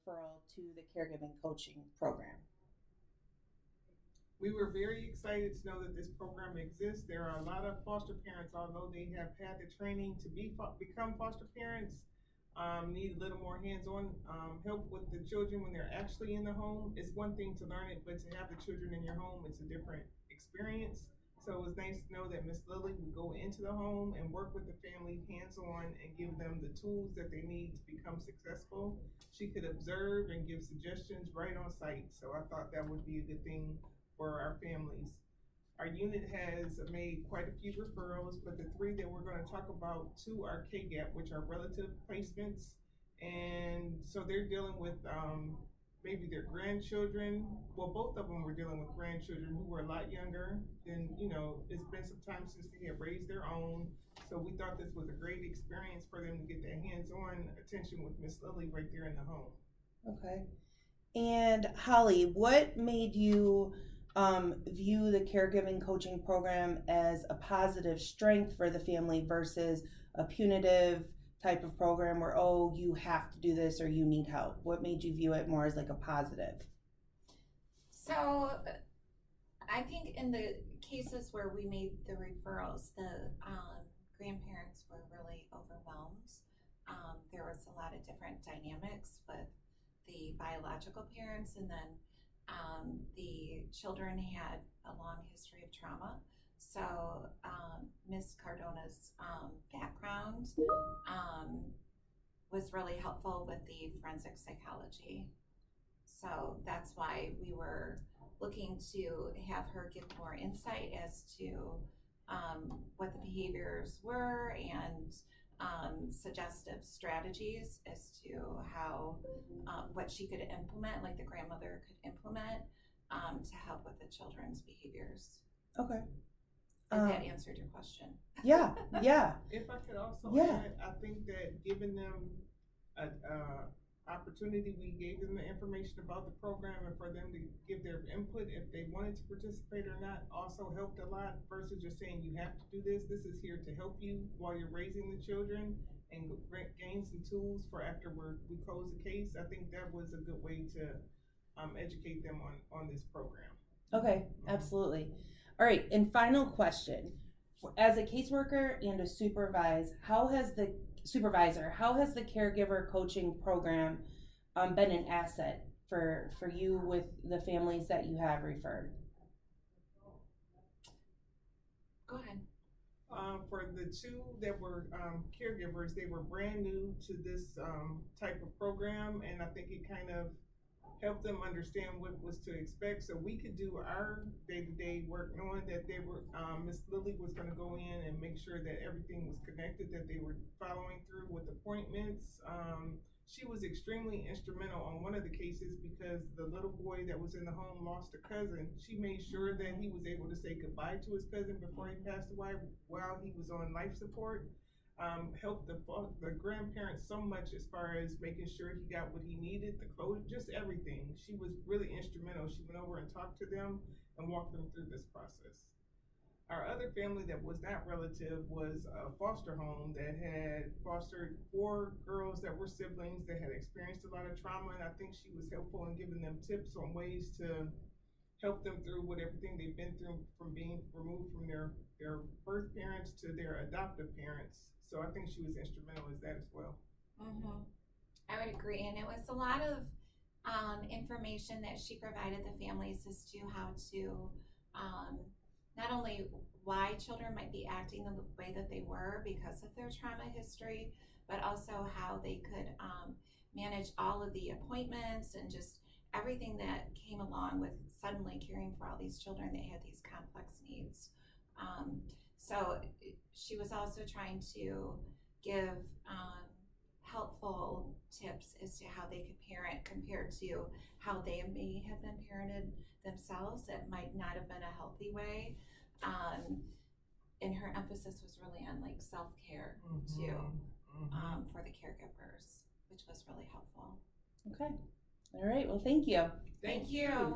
referral to the caregiving coaching program? We were very excited to know that this program exists. There are a lot of foster parents, although they have had the training to become foster parents, need a little more hands-on help with the children when they're actually in the home. It's one thing to learn it, but to have the children in your home, it's a different experience. So it was nice to know that Miss Lily would go into the home and work with the family hands-on and give them the tools that they need to become successful. She could observe and give suggestions right on site. So I thought that would be a good thing for our families. Our unit has made quite a few referrals, but the 3 that we're going to talk about, 2 are K-gap, which are relative placements. And so they're dealing with maybe their grandchildren. Well, both of them were dealing with grandchildren who were a lot younger. And, it's been some time since they had raised their own. So we thought this was a great experience for them to get that hands-on attention with Miss Lily right there in the home. Okay. And Holly, what made you view the caregiving coaching program as a positive strength for the family versus a punitive type of program where, oh, you have to do this or you need help? What made you view it more as like a positive? So I think in the cases where we made the referrals, the grandparents were really overwhelmed. There was a lot of different dynamics with the biological parents, and then the children had a long history of trauma. So Ms. Cardona's background was really helpful with the forensic psychology. So that's why we were looking to have her give more insight as to what the behaviors were and suggestive strategies as to how what she could implement, like the grandmother could implement to help with the children's behaviors. Okay. If that answered your question. Yeah. If I could also Yeah. add, I think that giving them a opportunity, we gave them the information about the program, and for them to give their input if they wanted to participate or not also helped a lot versus just saying you have to do this. This is here to help you while you're raising the children and gain some tools for after we close the case. I think that was a good way to educate them on this program. Okay, absolutely. All right, and final question. As a caseworker and a supervisor, how has the caregiver coaching program been an asset for you with the families that you have referred? Go ahead. For the 2 that were caregivers, they were brand new to this type of program, and I think it kind of helped them understand what was to expect, so we could do our day-to-day work knowing that they were Miss Lily was going to go in and make sure that everything was connected, that they were following through with appointments. She was extremely instrumental on one of the cases because the little boy that was in the home lost a cousin. She made sure that he was able to say goodbye to his cousin before he passed away while he was on life support. Helped the grandparents so much as far as making sure he got what he needed, the clothes, just everything. She was really instrumental. She went over and talked to them and walked them through this process. Our other family that was not relative was a foster home that had fostered 4 girls that were siblings that had experienced a lot of trauma, and I think she was helpful in giving them tips on ways to help them through what everything they've been through from being removed from their birth parents to their adoptive parents. So I think she was instrumental as that as well. Mm-hmm. I would agree, and it was a lot of information that she provided the families as to how to not only why children might be acting the way that they were because of their trauma history, but also how they could manage all of the appointments and just everything that came along with suddenly caring for all these children that had these complex needs. So she was also trying to give helpful tips as to how they could parent compared to how they may have been parented themselves that might not have been a healthy way. And her emphasis was really on like self-care too, for the caregivers, which was really helpful. Okay. All right. Well, thank you. Thank you.